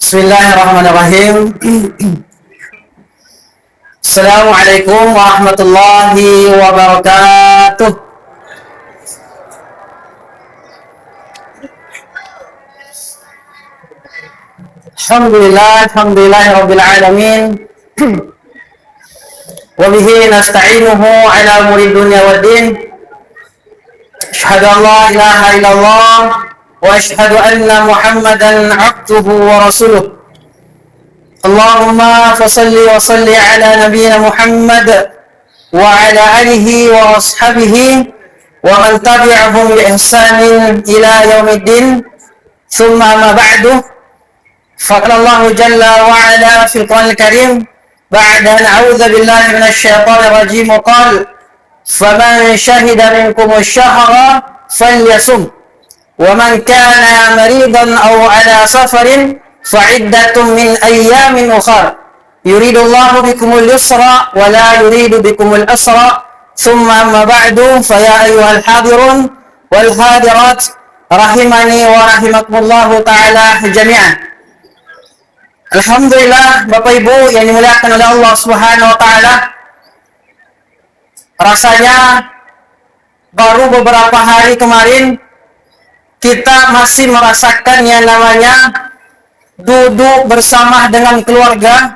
Bismillahirrahmanirrahim. Assalamualaikum warahmatullahi wabarakatuh. Alhamdulillah alamin. Wa bihi nasta'inuhu ala umuri dunya waddin. Asyhadu an la ilaha illallah wa asyhadu anna Muhammadan 'abduhu wa rasuluh. Allahumma fasalli wa salli ala nabiyyina Muhammad wa ala alihi wa ashabihi wa man tabi'ahum bi ihsanin ila yaumiddin. Thumma ma ba'du. Faqala Allah jalla wa ala fil Qur'anil Karim ba'da an a'udzu billahi minasy syaithanir rajim wa qala faman syahida minkum asy-syahra falyasum wa man kana maridan aw ala safarin fa'iddatun min ayyamin ukhra yuridullahu bikumul yusra wa la yuridu bikumul usra thumma amma ba'du fa ya ayyuhal hadirun wal hadirat rahimani wa rahimakumullahu ta'ala jami'an. Alhamdulillah, Bapak Ibu yang dimuliakan oleh Allah Subhanahu wa taala. Rasanya baru beberapa hari kemarin kita masih merasakan yang namanya duduk bersama dengan keluarga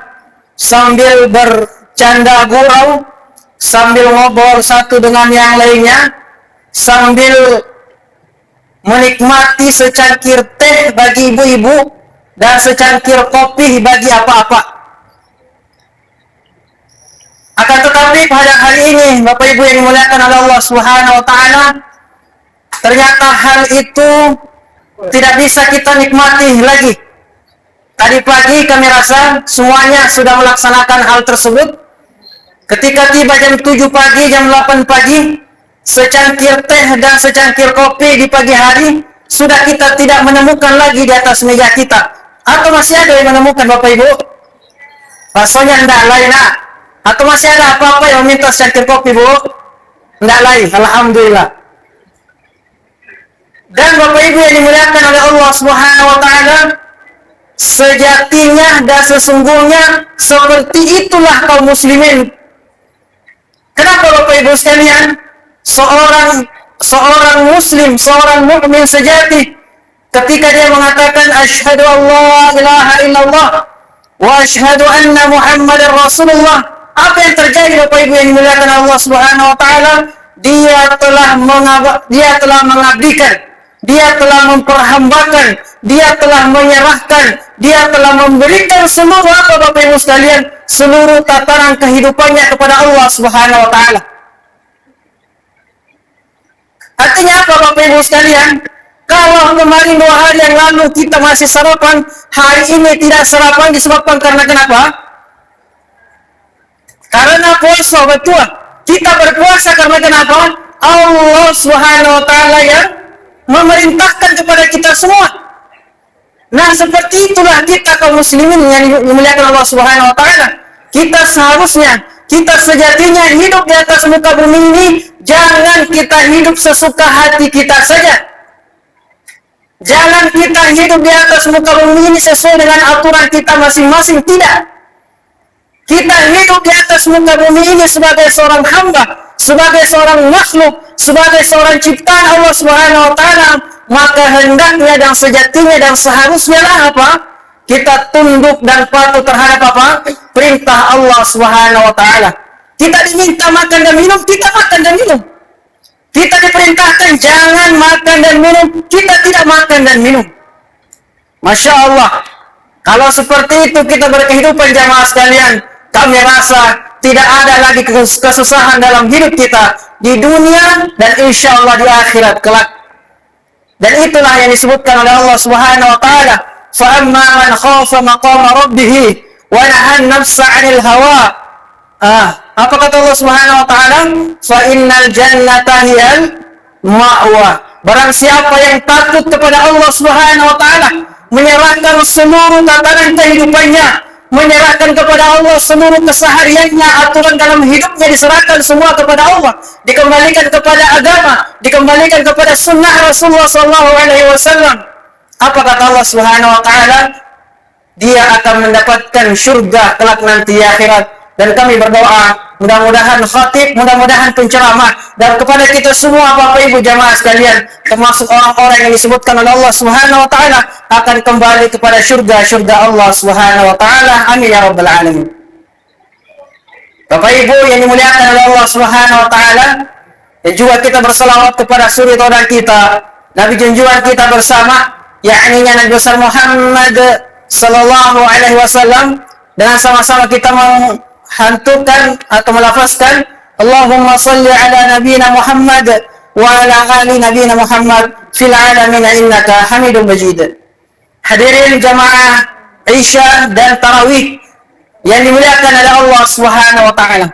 sambil bercanda gurau, sambil ngobrol satu dengan yang lainnya, sambil menikmati secangkir teh bagi ibu-ibu dan secangkir kopi bagi apa-apa. Akan tetapi pada hari ini Bapak Ibu yang dimuliakan oleh Allah Subhanahu wa taala, ternyata hal itu tidak bisa kita nikmati lagi. Tadi pagi kami rasa semuanya sudah melaksanakan hal tersebut. Ketika tiba jam 7 pagi, jam 8 pagi, secangkir teh dan secangkir kopi di pagi hari sudah kita tidak menemukan lagi di atas meja kita. Atau masih ada yang menemukan Bapak Ibu? Rasanya tidak lain, nak. Atau masih ada apa-apa yang meminta secangkir kopi, Bu? Tidak lain, alhamdulillah. Dan Bapak Ibu yang dimuliakan oleh Allah Subhanahu wa taala, sejatinya dan sesungguhnya seperti itulah kaum muslimin. Kenapa Bapak Ibu sekalian? Seorang muslim, seorang mukmin sejati, ketika dia mengatakan asyhadu an la ilaha illallah wa asyhadu anna Muhammadar Rasulullah, apa yang terjadi Bapak Ibu yang dimuliakan Allah Subhanahu wa taala? Dia telah mengabdikan, dia telah memperhambakan, dia telah menyerahkan, dia telah memberikan seluruh apa Bapak Ibu sekalian, seluruh tatanan kehidupannya kepada Allah Subhanahu wa taala. Artinya apa Bapak Ibu sekalian? Kalau kemarin 2 hari yang lalu kita masih sarapan, hari ini tidak sarapan disebabkan karena kenapa? Karena puasa, betul. Kita berpuasa karena kenapa? Allah Subhanahu wa taala yang memerintahkan kepada kita semua. Nah, seperti itulah kita kaum muslimin yang dimuliakan Allah Subhanahu wa taala. Kita seharusnya, kita sejatinya hidup di atas muka bumi ini, jangan kita hidup sesuka hati kita saja. Jangan kita hidup di atas muka bumi ini sesuai dengan aturan kita masing-masing, tidak. Kita hidup di atas muka bumi ini sebagai seorang hamba, sebagai seorang makhluk, sebagai seorang ciptaan Allah Subhanahu wa taala, maka hendaknya dan sejatinya dan seharusnya lah apa? Kita tunduk dan patuh terhadap apa? Perintah Allah Subhanahu wa taala. Kita diminta makan dan minum, kita makan dan minum. Kita diperintahkan jangan makan dan minum, kita tidak makan dan minum. Masya Allah. Kalau seperti itu kita berkehidupan jamaah sekalian, kami rasa tidak ada lagi kesusahan dalam hidup kita di dunia dan insya Allah di akhirat kelak. Dan itulah yang disebutkan oleh Allah Subhanahu wa taala, fa amma man khafa maqama rabbih wa nahan nafsa 'anil hawa. Apa kata Allah Subhanahu wa taala? Fa innal jannata hiyal ma'wa. Barang siapa yang takut kepada Allah Subhanahu wa taala, menyerahkan seluruh tatanan kehidupannya, menyerahkan kepada Allah seluruh kesehariannya, aturan dalam hidupnya diserahkan semua kepada Allah, dikembalikan kepada agama, dikembalikan kepada sunnah Rasulullah SAW. Apa kata Allah Subhanahu wa taala? dia akan mendapatkan surga kelak nanti di akhirat. Dan kami berdoa, mudah-mudahan khatib, mudah-mudahan penceramah, dan kepada kita semua Bapak Ibu jamaah sekalian, termasuk orang-orang yang disebutkan oleh Allah Subhanahu wa taala akan kembali kepada surga Allah Subhanahu wa taala. Amin ya rabbal alamin. Bapak Ibu yang dimuliakan oleh Allah Subhanahu wa taala, dan juga kita bersalawat kepada suri teladan kita, Nabi junjungan kita bersama, yakni Nabi besar Muhammad sallallahu alaihi wasallam, dengan sama-sama kita menghantukan atau melafazkan Allahumma salli ala nabiyina Muhammad wa ala ali nabiyina Muhammad fil alamin innaka Hamidum Majid. Hadirin jamaah Isya dan Tarawih yang dimuliakan oleh Allah Subhanahu wa taala.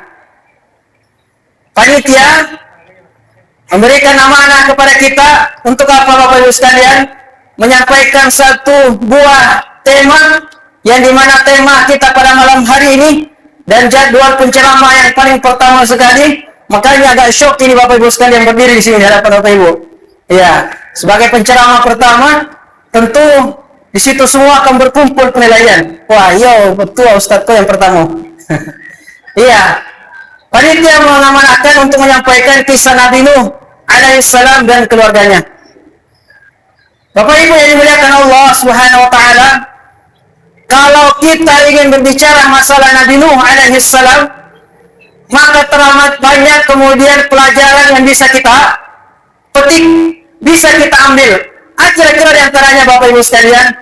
Panitia memberikan amanah kepada kita untuk apa Bapak Ibu sekalian? Menyampaikan satu buah tema yang dimana tema kita pada malam hari ini dan jadwal penceramah yang paling pertama sekali. Makanya agak syok ini Bapak Ibu sekalian berdiri di sini di hadapan Bapak Ibu. Ya, sebagai penceramah pertama, tentu di situ semua akan berkumpul penilaian. Wah, yo betul Ustadz yang pertama. Iya, panitia mengamanahkan untuk menyampaikan kisah Nabi Nuh alaihissalam dan keluarganya. Bapak Ibu yang dimuliakan Allah Subhanahu wa taala, kalau kita ingin berbicara masalah Nabi Nuh alaihissalam, maka teramat banyak kemudian pelajaran yang bisa kita petik, bisa kita ambil. Kira-kira di antaranya Bapak Ibu sekalian,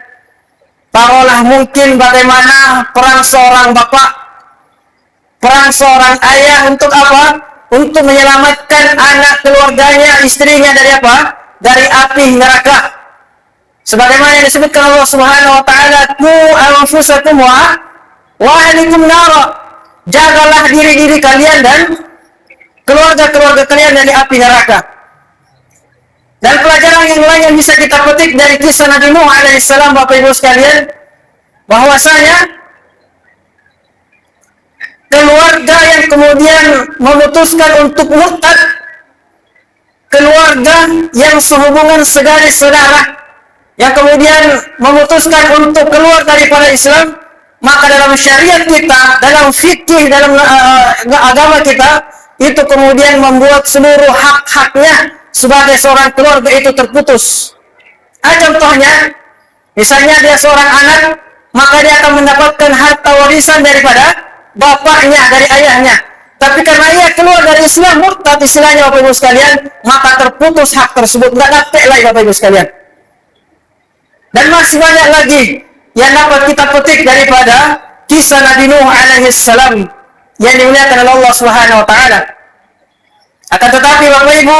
taruhlah mungkin bagaimana peran seorang bapak, peran seorang ayah untuk apa? Untuk menyelamatkan anak keluarganya, istrinya dari apa? Dari api neraka. Sebagaimana yang disebutkan Allah Subhanahu wa taala, "Qu anfusakum wa ahlikum nar." Jagalah diri-diri kalian dan keluarga-keluarga kalian dari api neraka. Dan pelajaran yang lain yang bisa kita petik dari kisah Nabi Nuh alaihissalam Bapak Ibu sekalian, bahwasanya keluarga yang kemudian memutuskan untuk murtad, keluarga yang sehubungan segaris saudara, yang kemudian memutuskan untuk keluar daripada Islam, maka dalam syariat kita, dalam fikih, dalam agama kita, itu kemudian membuat seluruh hak-haknya sebagai seorang keluarga itu terputus. Contohnya, misalnya dia seorang anak, maka dia akan mendapatkan harta warisan daripada bapaknya, dari ayahnya. Tapi karena ia keluar dari Islam, murtad istilahnya Bapak Ibu sekalian, maka terputus hak tersebut, nggak dapat lagi Bapak Ibu sekalian. Dan masih banyak lagi yang dapat kita petik daripada kisah Nabi Nuh alaihissalam yang dimuliakan oleh Allah Subhanahu wa taala. Akan tetapi Bapak Ibu,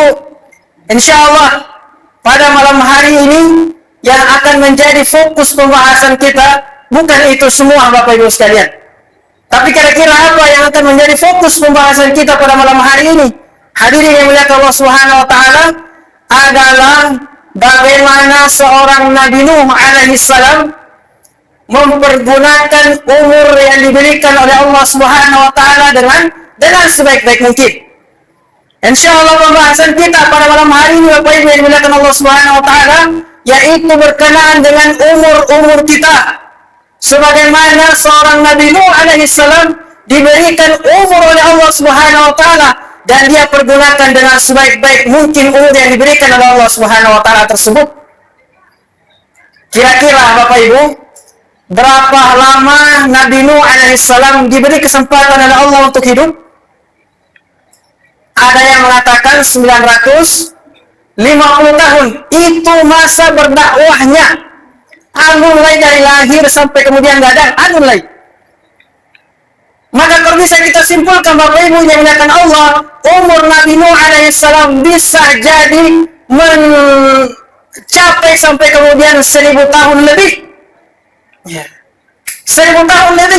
insyaallah pada malam hari ini yang akan menjadi fokus pembahasan kita bukan itu semua Bapak Ibu sekalian. Tapi kira-kira apa yang akan menjadi fokus pembahasan kita pada malam hari ini? Hadirin yang dimuliakan Allah Subhanahu wa taala, adalah bagaimana seorang Nabi Nuh alaihissalam mempergunakan umur yang diberikan oleh Allah Subhanahu wa taala dengan sebaik-baik mungkin. Insyaallah pembahasan kita pada malam hari ini Bapak Ibu yang dimuliakan Allah Subhanahu wa taala, yaitu berkenaan dengan umur kita. Sebagaimana seorang Nabi Nuh alaihissalam diberikan umur oleh Allah Subhanahu wa taala dan dia pergunakan dengan sebaik-baik mungkin umur yang diberikan oleh Allah Subhanahu wa taala tersebut. Kira-kira Bapak Ibu, berapa lama Nabi Nuh alaihissalam diberi kesempatan oleh Allah untuk hidup? Ada yang mengatakan 950 tahun. Itu masa berdakwahnya. Mulai dari lahir sampai kemudian gadang, mulai. Maka kalau bisa kita simpulkan Bapak Ibu yang dimuliakan Allah, umur Nabi Nuh alaihissalam bisa jadi mencapai sampai kemudian 1000 tahun lebih. 1000 tahun lebih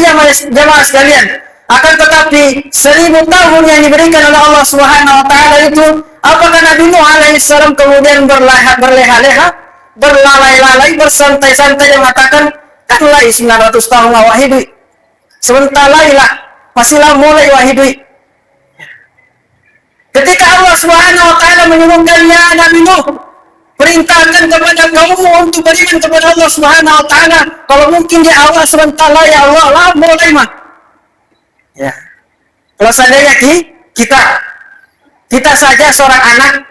jamaah sekalian. Akan tetapi 1000 tahun yang diberikan oleh Allah Subhanahu wa taala itu, apakah Nabi Nuh alaihissalam kemudian berleha-leha, berlalai-lalai, bersantai-santai yang mengatakan, kan lai 900 tahun awak hidup, sebentar lailah, masih lama mulai awak hidup. Ketika Allah Subhanahu wa taala menyebutkannya Nabi Nuh Perintahkan kepada kaummu untuk beriman kepada Allah Subhanahu wa taala. Kalau mungkin di awal sebentar ya Allah, lah boleh mah. Ya. Kalau seandainya kita saja seorang anak,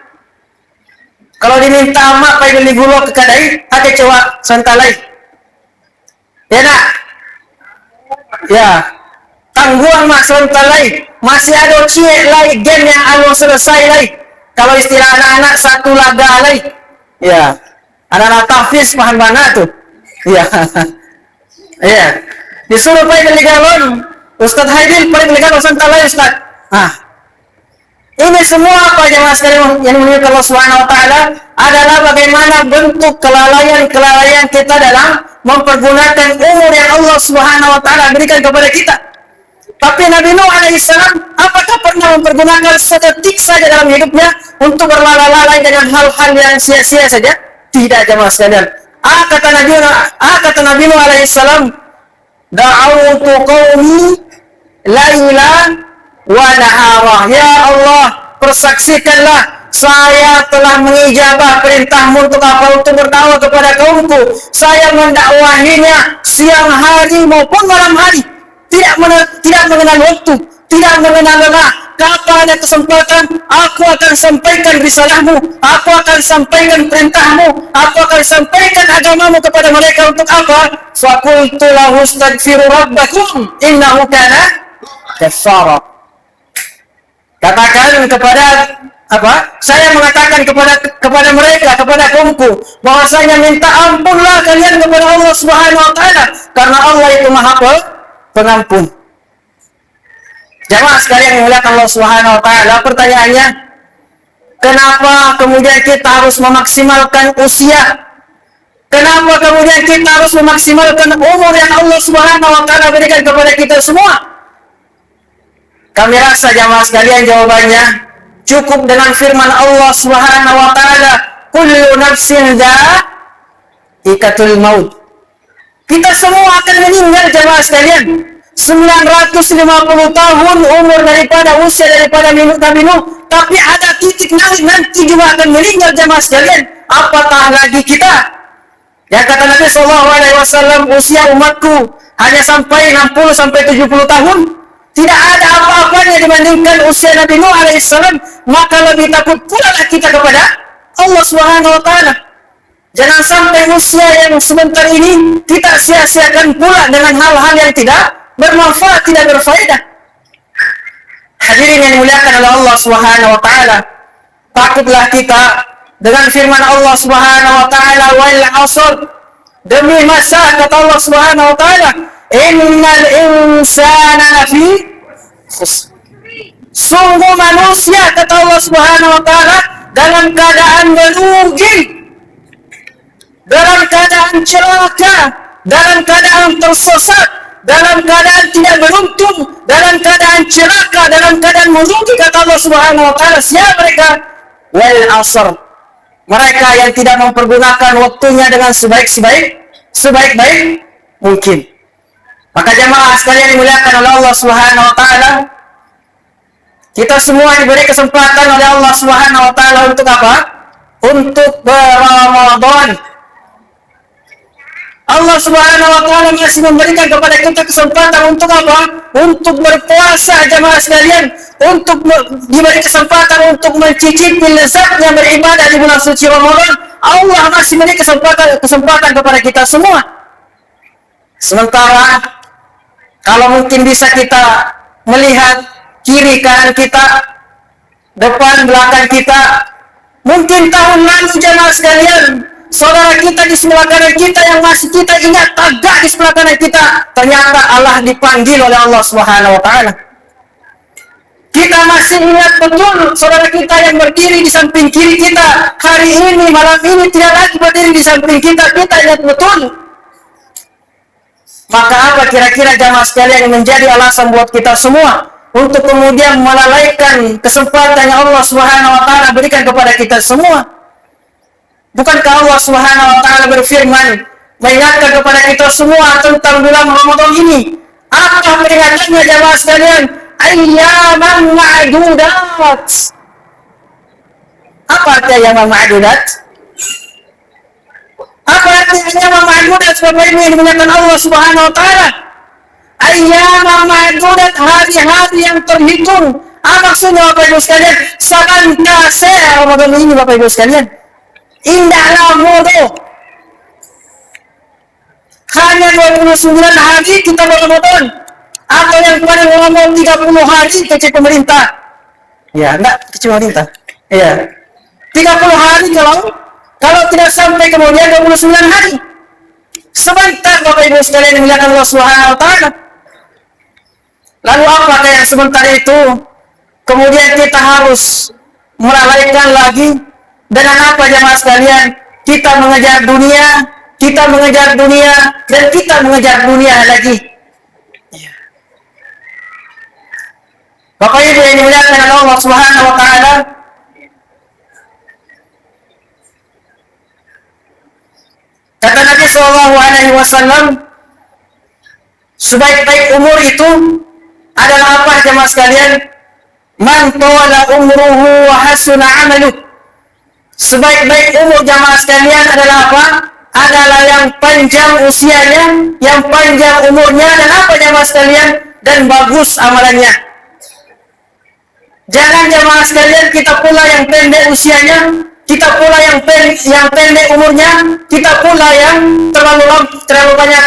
kalau diminta mak pai beli gula ke kedai, ada coba santalai. Ya nak? Ya. Tangguhan mak santalai. Masih ada cie lagi game yang anu selesai lagi. Kalau istilah anak-anak satu laga lagi. Ya. Anak-anak tahfiz paham mana tuh? Ya. Ya. Disuruh pai beli galon. Ustaz Haidil pai beli galon santalai Ustaz. Ini semua apa jemaah sekalian yang dimuliakan Allah Subhanahu wa taala adalah bagaimana bentuk kelalaian kita dalam mempergunakan umur yang Allah Subhanahu wa taala berikan kepada kita. Tapi Nabi Nuh alaihissalam apakah pernah mempergunakan sedetik saja dalam hidupnya untuk berlalai-lalai dengan hal-hal yang sia-sia saja? Tidak jemaah sekalian. Kata Nabi Nuh alaihissalam, da'awtu qaumi lailan wa nahara. Ya Allah, persaksikanlah saya telah mengijabah perintahmu untuk apa? Untuk berdakwah kepada kaumku. Saya mendakwahinya siang hari maupun malam hari. Tidak mengenal waktu, tidak mengenal lelah. Kapan ada kesempatan, aku akan sampaikan risalahmu, aku akan sampaikan perintahmu, aku akan sampaikan agamamu kepada mereka. Untuk apa? Faqultu lahu astaghfiru rabbakum innahu kana ghaffara. Katakan kepada saya mengatakan kepada mereka, kepada kaumku, bahwasanya minta ampunlah kalian kepada Allah Subhanahu wa taala, karena Allah itu Maha Pengampun. Jamaah sekalian yang dimuliakan Allah Subhanahu wa taala, pertanyaannya, kenapa kemudian kita harus memaksimalkan usia? Kenapa kemudian kita harus memaksimalkan umur yang Allah Subhanahu wa taala berikan kepada kita semua? Kami rasa jamaah sekalian jawabannya cukup dengan firman Allah Subhanahu wa taala, kullu nafsin dha'iqatul maut. Kita semua akan meninggal jamaah sekalian. 950 tahun umur daripada usia daripada Nabi Nuh, tapi ada titik nanti juga akan meninggal jamaah sekalian. Apatah lagi kita? Yang kata Nabi SAW, usia umatku hanya sampai 60 sampai 70 tahun. Tidak ada apa-apanya dibandingkan usia Nabi Nuh alaihissalam. Maka lebih takut pula kita kepada Allah Subhanahu wa taala. Jangan sampai usia yang sebentar ini kita sia-siakan pula dengan hal-hal yang tidak bermanfaat, tidak berfaedah. Hadirin yang dimuliakan oleh Allah Subhanahu wa taala, takutlah kita dengan firman Allah Subhanahu wa taala, wal 'asr, demi masa, kata Allah Subhanahu wa taala, innal insana lafi khusr. Sungguh manusia, kata Allah Subhanahu wa taala, dalam keadaan merugi, dalam keadaan celaka, dalam keadaan tersesat, dalam keadaan tidak beruntung, dalam keadaan celaka, dalam keadaan merugi, kata Allah Subhanahu wa taala. Siapa mereka? Wal 'asr. Mereka yang tidak mempergunakan waktunya dengan sebaik-baik mungkin. Maka jemaah sekalian dimuliakan oleh Allah Subhanahu wa taala, kita semua diberi kesempatan oleh Allah Subhanahu wa taala untuk apa? Untuk berRamadan. Allah Subhanahu wa taala masih memberikan kepada kita kesempatan untuk apa? Untuk berpuasa jemaah sekalian, untuk diberi kesempatan untuk mencicipi lezatnya beribadah di bulan suci Ramadan. Allah masih memberi kesempatan kepada kita semua. Sementara kalau mungkin bisa kita melihat kiri kanan kita, depan belakang kita, mungkin tahun lalu jemaah sekalian, saudara kita di sebelah kanan kita yang masih kita ingat tegak di sebelah kanan kita, ternyata Allah dipanggil oleh Allah Subhanahu wa taala. Kita masih ingat betul saudara kita yang berdiri di samping kiri kita hari ini, malam ini tidak lagi berdiri di samping kita ingat betul. Maka apa kira-kira jamaah sekalian yang menjadi alasan buat kita semua untuk kemudian melalaikan kesempatan yang Allah Subhanahu wa taala berikan kepada kita semua? Bukankah Allah Subhanahu wa taala berfirman mengingatkan kepada kita semua tentang bulan Ramadan ini? Apa peringatannya jamaah sekalian? Ayyaman ma'dudat. Apa artinya ayyaman ma'dudat? Apa artinya ma'dudat Bapak Ibu yang dimuliakan Allah Subhanahu wa taala? Ayyam ma'dudat, hari-hari yang terhitung. Apa maksudnya Bapak Ibu sekalian? Sabantase Ramadan ini Bapak Ibu sekalian. Indahlah bodoh. Hanya 29 hari kita Ramadan. Atau yang paling lama 30 hari kecil pemerintah. Ya, enggak kecil pemerintah. Iya. 30 hari kalau tidak sampai kemudian 29 hari. Sebentar Bapak Ibu sekalian dimuliakan Allah Subhanahu wa taala. Lalu apakah yang sebentar itu kemudian kita harus melalaikan lagi dengan apa jemaah sekalian? Kita mengejar dunia, dan kita mengejar dunia lagi. Bapak Ibu yang dimuliakan Allah Subhanahu wa taala, kata Nabi Shallallahu Alaihi Wasallam, sebaik-baik umur itu adalah apa jemaah sekalian? Man tawala umruhu wa hasuna amaluh. Sebaik-baik umur jemaah sekalian adalah apa? Adalah yang panjang usianya, yang panjang umurnya, dan apa jemaah sekalian? Dan bagus amalannya. Jangan jemaah sekalian kita pula yang pendek usianya, kita pula yang pendek umurnya, kita pula yang terlalu banyak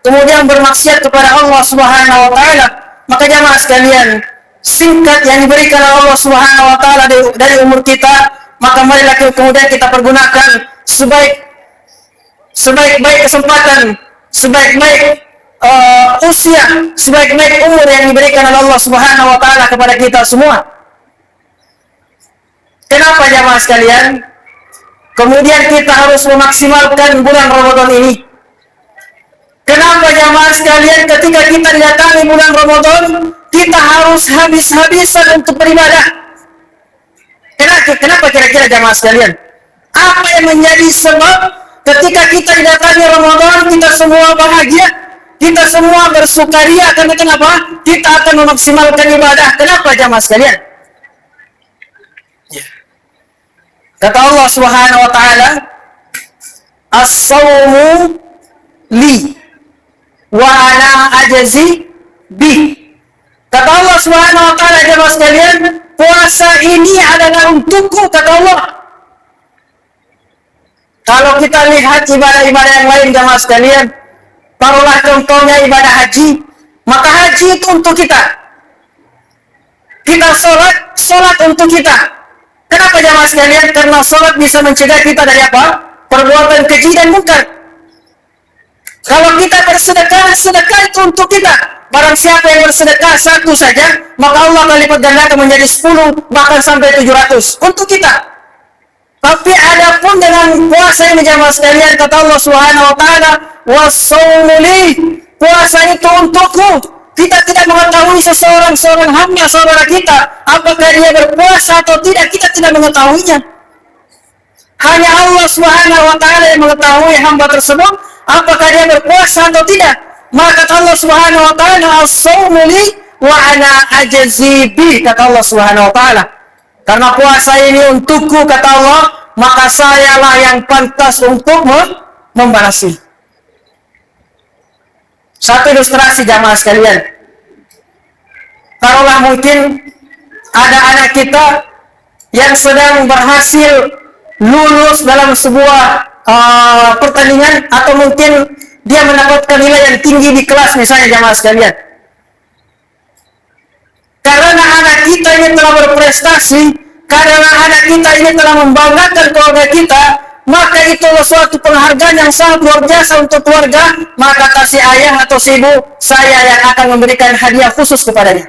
kemudian bermaksiat kepada Allah Subhanahu wa taala. Maka jemaah sekalian, singkat yang diberikan Allah Subhanahu wa taala dari umur kita, maka marilah kemudian kita pergunakan sebaik-baik kesempatan, sebaik-baik usia, sebaik-baik umur yang diberikan oleh Allah Subhanahu wa taala kepada kita semua. Kenapa jemaah sekalian? Kemudian kita harus memaksimalkan bulan Ramadan ini. Kenapa jemaah sekalian ketika kita datangi bulan Ramadan, kita harus habis-habisan untuk beribadah? Kenapa kira-kira jemaah sekalian? Apa yang menjadi sebab ketika kita datangi Ramadan, kita semua bahagia, kita semua bersukaria? Karena kenapa? Kita akan memaksimalkan ibadah. Kenapa jemaah sekalian? Kata Allah Subhanahu wa taala, "As-shaumu li wa ana ajzi bi." Kata Allah Subhanahu wa taala jemaah sekalian, puasa ini adalah untukku, kata Allah. Kalau kita lihat ibadah-ibadah yang lain jemaah sekalian, taruhlah contohnya ibadah haji, maka haji itu untuk kita. Kita sholat untuk kita. Kenapa jemaah sekalian? Karena sholat bisa mencegah kita dari apa? Perbuatan keji dan munkar. Kalau kita bersedekah, sedekah itu untuk kita. Barang siapa yang bersedekah satu saja, maka Allah akan lipat gandakan menjadi 10, bahkan sampai 700 untuk kita. Tapi adapun dengan puasa ini jemaah sekalian, kata Allah Subhanahu wa taala, "Was-shaumu li." Puasa itu untukku. Kita tidak mengetahui seorang hamba saudara kita, apakah dia berpuasa atau tidak, kita tidak mengetahuinya. Hanya Allah Subhanahu wa taala yang mengetahui hamba tersebut, apakah dia berpuasa atau tidak. Maka kata Allah Subhanahu wa taala, "As-shaumu li wa ana ajzi bi." Kata Allah Subhanahu wa taala, karena puasa ini untukku, kata Allah, maka sayalah yang pantas untuk membalasi. Satu ilustrasi jamaah sekalian. Taruhlah mungkin ada anak kita yang sedang berhasil lulus dalam sebuah pertandingan, atau mungkin dia mendapatkan nilai yang tinggi di kelas misalnya jamaah sekalian. Karena anak kita ini telah berprestasi, karena anak kita ini telah membanggakan keluarga kita, maka itulah suatu penghargaan yang sangat luar biasa untuk keluarga. Maka kasih ayah atau si ibu, saya yang akan memberikan hadiah khusus kepadanya.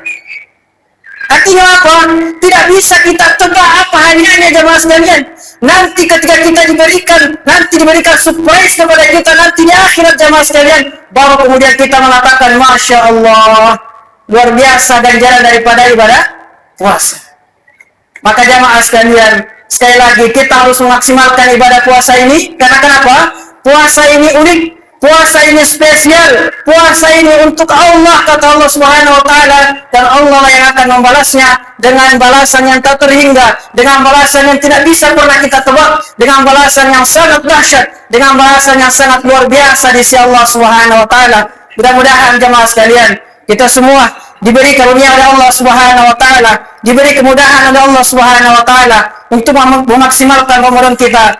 Artinya apa? Tidak bisa kita tebak apa hadiahnya jemaah sekalian. Nanti ketika kita diberikan surprise kepada kita nanti di akhirat jemaah sekalian, baru kemudian kita mengatakan, Masya Allah, luar biasa ganjaran daripada ibadah puasa. Maka jemaah sekalian, sekali lagi kita harus memaksimalkan ibadah puasa ini. Karena kenapa? Puasa ini unik. Puasa ini spesial, puasa ini untuk Allah, kata Allah Subhanahu wa taala, dan Allah yang akan membalasnya dengan balasan yang tak terhingga, dengan balasan yang tidak bisa pernah kita tebak, dengan balasan yang sangat dahsyat, dengan balasan yang sangat luar biasa di sisi Allah Subhanahu wa taala. Mudah-mudahan jemaah sekalian, kita semua diberi karunia oleh Allah Subhanahu wa taala, diberi kemudahan oleh Allah Subhanahu wa taala untuk memaksimalkan Ramadan kita.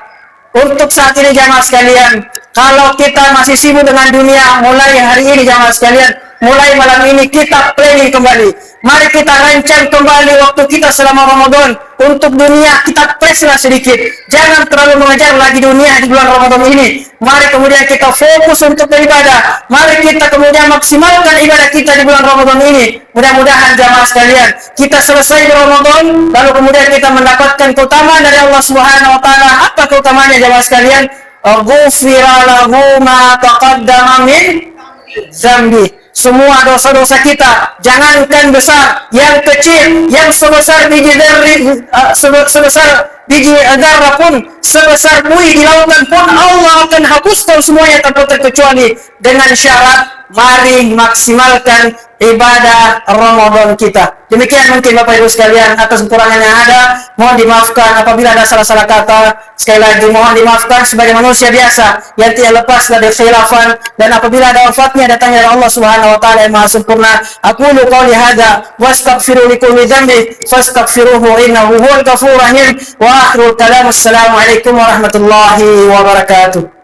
Untuk saat ini jamaah sekalian, kalau kita masih sibuk dengan dunia, mulai hari ini jamaah sekalian, mulai malam ini kita planning kembali. Mari kita rancang kembali waktu kita selama Ramadan. Untuk dunia kita preslah sedikit. Jangan terlalu mengejar lagi dunia di bulan Ramadan ini. Mari kemudian kita fokus untuk beribadah. Mari kita kemudian maksimalkan ibadah kita di bulan Ramadan ini. Mudah-mudahan jamaah sekalian, kita selesai di Ramadan, lalu kemudian kita mendapatkan keutamaan dari Allah Subhanahu wa taala. Apa keutamaannya jamaah sekalian? Ghufira lahu ma taqaddama min zambi. Semua dosa-dosa kita, jangankan besar, yang kecil, yang sebesar biji sebesar biji zarah pun, sebesar buih di lautan pun, Allah akan hapuskan semuanya tanpa terkecuali, dengan syarat mari maksimalkan ibadah Ramadan kita. Demikian mungkin Bapak Ibu sekalian, atas kekurangan yang ada mohon dimaafkan apabila ada salah-salah kata. Sekali lagi mohon dimaafkan sebagai manusia biasa yang tidak lepas dari khilafan, dan apabila ada wafatnya datangnya dari Allah Subhanahu wa taala yang Maha sempurna. Aqulu qouli hadza wastaghfiru likulli dhanbi fastaghfiruhu innahu huwal ghafurur rahim. Wa akhiru kalam, assalamu alaikum warahmatullahi wabarakatuh.